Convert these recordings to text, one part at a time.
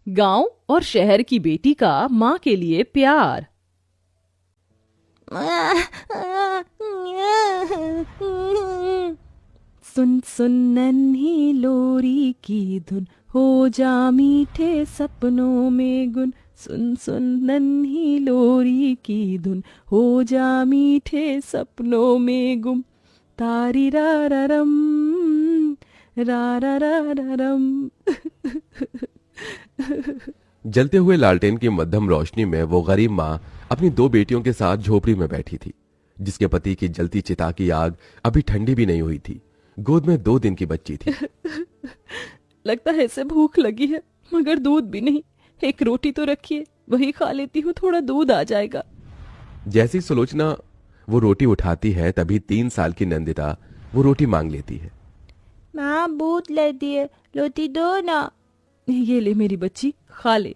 गांव और शहर की बेटी का माँ के लिए प्यार। सुन सुन नन्ही लोरी की धुन, हो जा मीठे सपनों में गुन। सुन सुन नन्ही लोरी की धुन, हो जा मीठे सपनों में गुम। तारी रा रा रम, रा रा रा रा रम। जलते हुए लालटेन की मध्यम रोशनी में वो गरीब माँ अपनी दो बेटियों के साथ झोपड़ी में बैठी थी, जिसके पति की जलती चिता की आग अभी ठंडी भी नहीं हुई थी। गोद में 2 दिन की बच्ची थी। लगता है इसे भूख लगी है, मगर दूध भी नहीं। एक रोटी तो रखिए, वही खा लेती हूँ, थोड़ा दूध आ जाएगा। जैसी सुलोचना वो रोटी उठाती है, तभी 3 साल की नंदिता वो रोटी मांग लेती है। माँ भूख लगी है, रोटी दो ना। ये ले मेरी बच्ची, खा ले।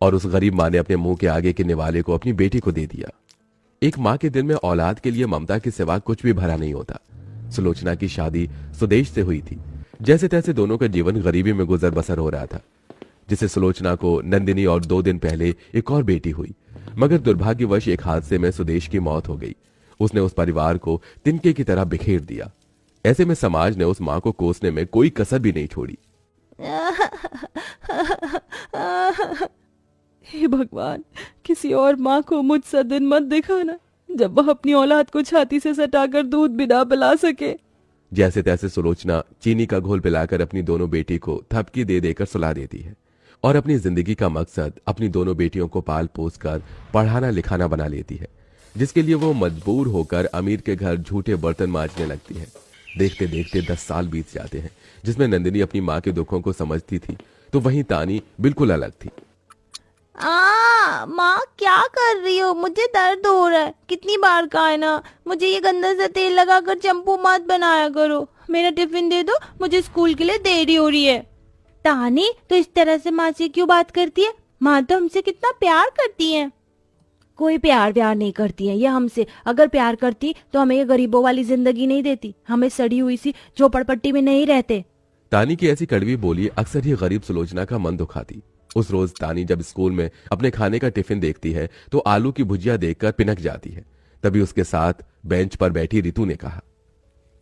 और उस गरीब माँ ने अपने मुंह के आगे के निवाले को अपनी बेटी को दे दिया। एक माँ के दिल में औलाद के लिए ममता के सिवा कुछ भी भरा नहीं होता। सुलोचना की शादी सुदेश से हुई थी। जैसे तैसे दोनों का जीवन गरीबी में गुजर बसर हो रहा था। जिसे सुलोचना को नंदिनी और 2 दिन पहले एक और बेटी हुई, मगर दुर्भाग्यवश एक हादसे में सुदेश की मौत हो गई। उसने उस परिवार को तिनके की तरह बिखेर दिया। ऐसे में समाज ने उस माँ को कोसने में कोई कसर भी नहीं छोड़ी। हे भगवान, किसी और माँ को मुझसा दिन मत दिखाना जब वह अपनी औलाद को छाती से सटाकर दूध भी ना पिला सके। जैसे तैसे सुलोचना चीनी का घोल पिलाकर अपनी दोनों बेटी को थपकी दे देकर सुला देती है और अपनी जिंदगी का मकसद अपनी दोनों बेटियों को पाल पोस कर पढ़ाना लिखाना बना लेती है, जिसके लिए वो मजबूर होकर अमीर के घर झूठे बर्तन मांजने लगती है। देखते देखते 10 साल बीत जाते हैं, जिसमें नंदिनी अपनी माँ के दुखों को समझती थी, तो वहीं तानी बिल्कुल अलग थी। माँ क्या कर रही हो? मुझे दर्द हो रहा है। कितनी बार कहा है ना, मुझे ये गंदा सा तेल लगाकर चंपू मत बनाया करो। मेरा टिफिन दे दो, मुझे स्कूल के लिए देरी हो रही है। तानी, तो इस तरह से माँ से क्यों बात करती है? माँ तो हमसे कितना प्यार करती है। कोई प्यार नहीं करती है ये हमसे। अगर प्यार करती तो हमें ये गरीबों वाली जिंदगी नहीं देती, हमें सड़ी हुई सी झोपड़पट्टी में नहीं रहते। तानी की ऐसी कड़वी बोली अक्सर ही गरीब सुलोचना का मन दुखाती। उस रोज तानी जब स्कूल में अपने खाने का टिफिन देखती है तो आलू की भुजिया देखकर पिनक जाती है। तभी उसके साथ बेंच पर बैठी रितु ने कहा,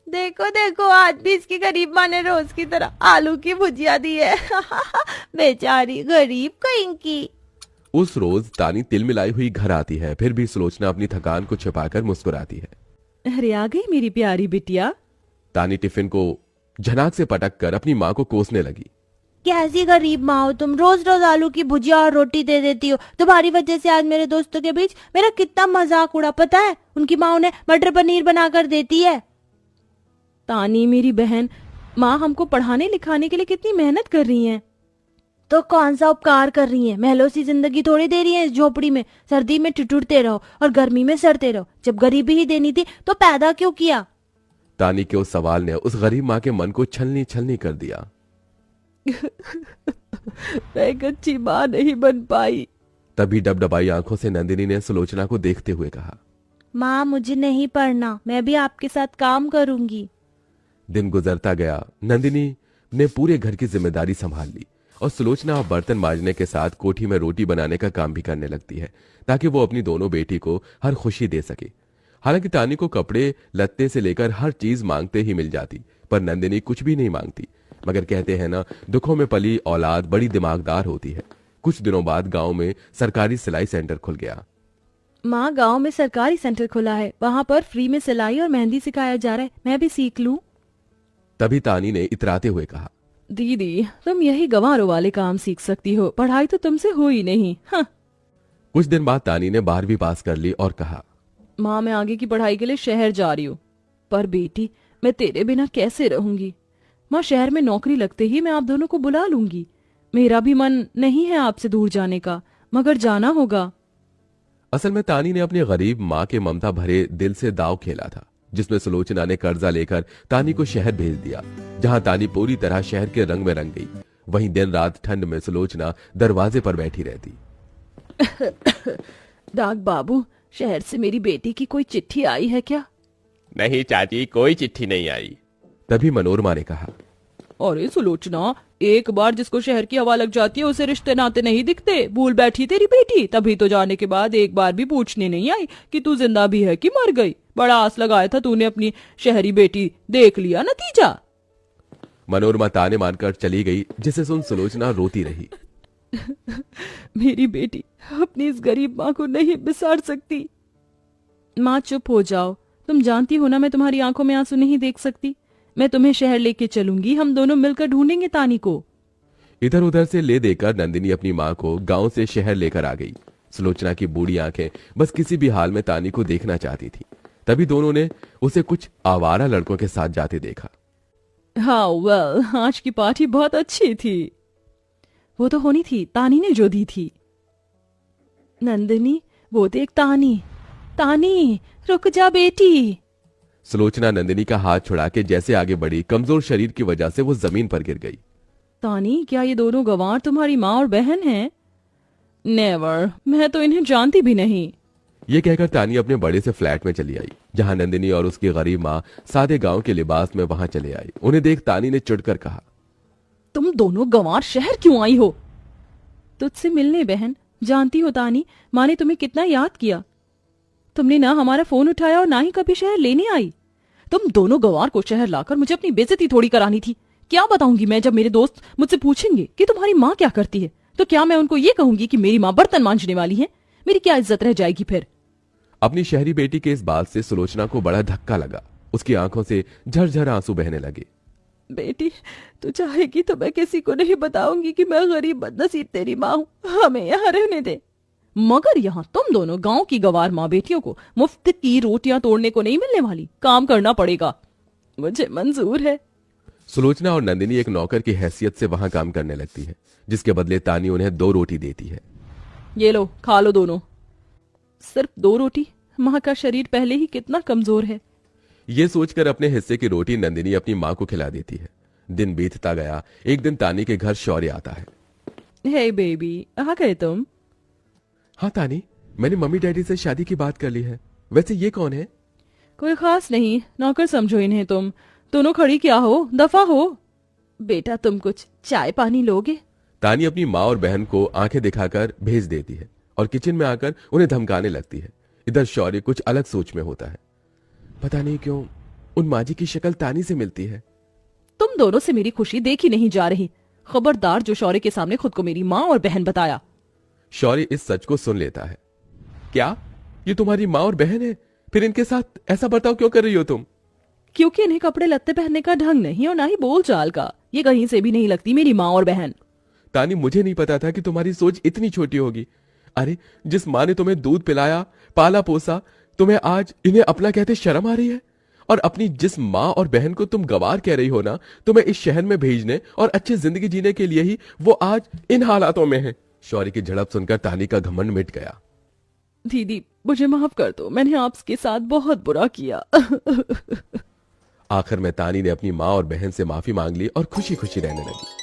देखो देखो, आज भी इसकी गरीब माँ ने रोज की तरह आलू की भुजिया दी है। बेचारी गरीब कहीं की। उस रोज तानी तिलमिलाई हुई घर आती है, फिर भी सुलोचना अपनी थकान को छिपाकर मुस्कुराती है। अरे आ गई मेरी प्यारी बिटिया। तानी टिफिन को झनाक से पटक कर अपनी माँ को कोसने लगी। कैसी गरीब माँ हो तुम, रोज रोज आलू की भुजिया और रोटी दे देती हो। तुम्हारी वजह से आज मेरे दोस्तों के बीच मेरा कितना मजाक उड़ा, पता है? उनकी माँ उन्हें मटर पनीर बनाकर देती है। तानी मेरी बहन, माँ हमको पढ़ाने लिखाने के लिए कितनी मेहनत कर रही हैं। तो कौन सा उपकार कर रही है? महलों सी जिंदगी थोड़ी दे रही है इस झोपड़ी में। सर्दी में ठिठुरते रहो और गर्मी में सड़ते रहो। जब गरीबी ही देनी थी तो पैदा क्यों किया? तानी के उस सवाल ने उस गरीब माँ के मन को छलनी छलनी कर दिया। मैं एक अच्छी माँ नहीं बन पाई। तभी डबडबाई आंखों से नंदिनी ने सुलोचना को देखते हुए कहा, माँ मुझे नहीं पढ़ना, मैं भी आपके साथ काम करूंगी। दिन गुजरता गया। नंदिनी ने पूरे घर की जिम्मेदारी संभाल ली और सुलोचना अब बर्तन मांजने के साथ कोठी में रोटी बनाने का काम भी करने लगती है, ताकि वो अपनी दोनों बेटी को हर खुशी दे सके। हालांकि तानी को कपड़े लत्ते से लेकर हर चीज मांगते ही मिल जाती, पर नंदिनी कुछ भी नहीं मांगती। मगर कहते हैं ना, दुखों में पली औलाद बड़ी दिमागदार होती है। कुछ दिनों बाद गांव में सरकारी सिलाई सेंटर खुल गया। माँ, गांव में सरकारी सेंटर खुला है, वहाँ पर फ्री में सिलाई और मेहंदी सिखाया जा रहा है, मैं भी सीख लूं। तभी तानी ने इतराते हुए कहा, दीदी तुम यही गंवारों वाले काम सीख सकती हो, पढ़ाई तो तुमसे हो ही नहीं। हाँ। कुछ दिन बाद तानी ने 12वीं पास कर ली और कहा, माँ मैं आगे की पढ़ाई के लिए शहर जा रही हूँ। पर बेटी, मैं तेरे बिना कैसे रहूंगी? माँ, शहर में नौकरी लगते ही मैं आप दोनों को बुला लूंगी। मेरा भी मन नहीं है आपसे दूर जाने का, मगर जाना होगा। असल में तानी ने अपनी गरीब माँ के ममता भरे दिल से दाव खेला था, जिसमें सुलोचना ने कर्जा लेकर तानी को शहर भेज दिया, जहां तानी पूरी तरह शहर के रंग में रंग गई। वहीं दिन रात ठंड में सुलोचना दरवाजे पर बैठी रहती। डाक बाबू, शहर से मेरी बेटी की कोई चिट्ठी आई है क्या? नहीं चाची, कोई चिट्ठी नहीं आई। तभी मनोरमा ने कहा, अरे सुलोचना, एक बार जिसको शहर की हवा लग जाती है उसे रिश्ते नाते नहीं दिखते। भूल बैठी तेरी बेटी, तभी तो जाने के बाद एक बार भी पूछने नहीं आई कि तू जिंदा भी है कि मर गई। बड़ा आस लगाया था तूने अपनी शहरी बेटी, देख लिया नतीजा। मनोरमा ताने मारकर चली गई, जिसे सुन सुलोचना रोती रही। मेरी बेटी अपनी इस गरीब माँ को नहीं बिसार सकती। माँ चुप हो जाओ, तुम जानती हो ना मैं तुम्हारी आंखों में आंसू नहीं देख सकती। मैं तुम्हें शहर लेके चलूंगी, हम दोनों मिलकर ढूंढेंगे तानी को। इधर उधर से ले देकर नंदिनी अपनी माँ को गांव से शहर लेकर आ गई। सुलोचना की बूढ़ी आंखें बस किसी भी हाल में तानी को देखना चाहती थी। तभी दोनों ने उसे कुछ आवारा लड़कों के साथ जाते देखा। हाँ वेल, आज की पार्टी बहुत अच्छी थी। वो तो होनी थी, तानी ने जो दी थी। नंदिनी, वो देख तानी। तानी रुक जा बेटी। सुलोचना नंदिनी का हाथ छुड़ा के जैसे आगे बढ़ी, कमजोर शरीर की वजह से वो जमीन पर गिर गई। तानी, क्या ये दोनों गंवार तुम्हारी माँ और बहन हैं? नेवर, मैं तो इन्हें जानती भी नहीं। ये कहकर तानी अपने बड़े से फ्लैट में चली आई, जहां नंदिनी और उसकी गरीब माँ सादे गांव के लिबास में वहां चले आई। उन्हें देख तानी ने चिढ़कर कहा, तुम दोनों गंवार शहर क्यों आई हो? तुझसे मिलने बहन। जानती हो तानी, माँ ने तुम्हें कितना याद किया। तुमने ना हमारा फोन उठाया और ना ही कभी शहर लेने आई। तुम दोनों गंवार को शहर लाकर मुझे अपनी बेइज्जती थोड़ी करानी थी। क्या बताऊंगी मैं जब मेरे दोस्त मुझसे पूछेंगे कि तुम्हारी माँ क्या करती है? तो क्या मैं उनको ये कहूंगी कि मेरी माँ बर्तन मांजने वाली है? मेरी क्या इज्जत रह जाएगी फिर? अपनी शहरी बेटी के इस बात से सुलोचना को बड़ा धक्का लगा। उसकी आंखों से झरझर आंसू बहने लगे। बेटी, तू चाहेगी तो मैं किसी को नहीं बताऊंगी कि मैं गरीब बदनसीब तेरी माँ हूँ। हमें यहाँ रहने दे। मगर यहाँ तुम दोनों गांव की गंवार माँ बेटियों को मुफ्त की रोटियां तोड़ने को नहीं मिलने वाली। काम करना पड़ेगा। मुझे मंजूर है। सुलोचना और नंदिनी एक नौकर की हैसियत से वहां काम करने लगती है, जिसके बदले तानी उन्हें 2 रोटी देती है। ये लो, खा लो दोनों। सिर्फ 2 रोटी? माँ का शरीर पहले ही कितना कमजोर है। ये सोचकर अपने हिस्से की रोटी नंदिनी अपनी माँ को खिला देती है। दिन बीतता गया। एक दिन तानी के घर शौर्य आता है। हे बेबी, आ गए तुम? हाँ तानी, मैंने मम्मी डैडी से शादी की बात कर ली है। वैसे ये कौन है? कोई खास नहीं, नौकर समझो इन्हें तुम। दोनों खड़ी क्या हो, दफा हो। बेटा, तुम कुछ चाय पानी लोगे? तानी अपनी माँ और बहन को आंखें दिखाकर भेज देती है और किचन में आकर उन्हें धमकाने लगती है। इधर शौर्य कुछ अलग सोच में होता है। पता नहीं क्यों उन माँ जी की शक्ल तानी से मिलती है। तुम दोनों से मेरी खुशी देखी नहीं जा रही। खबरदार जो शौर्य के सामने खुद को मेरी माँ और बहन बताया। शौर्य इस सच को सुन लेता है। क्या ये तुम्हारी माँ और बहन है? फिर इनके साथ ऐसा बर्ताव क्यों कर रही हो तुम? क्योंकि इन्हें कपड़े लत्ते पहनने का ढंग नहीं और ना ही बोल चाल का। ये कहीं से भी नहीं लगती मेरी माँ और बहन। तानी, मुझे नहीं पता था कि तुम्हारी सोच इतनी छोटी होगी। अरे, जिस माँ ने तुम्हें दूध पिलाया, पाला पोसा, तुम्हें आज इन्हें अपना कहते शर्म आ रही है? और अपनी जिस माँ और बहन को तुम गवार कह रही हो ना, तुम्हें इस शहर में भेजने और अच्छी जिंदगी जीने के लिए ही वो आज इन हालातों में है। शौर्य की झड़प सुनकर तानी का घमंड मिट गया। दीदी, मुझे माफ कर दो, मैंने आपके साथ बहुत बुरा किया। आखिर में तानी ने अपनी माँ और बहन से माफी मांग ली और खुशी खुशी रहने लगी।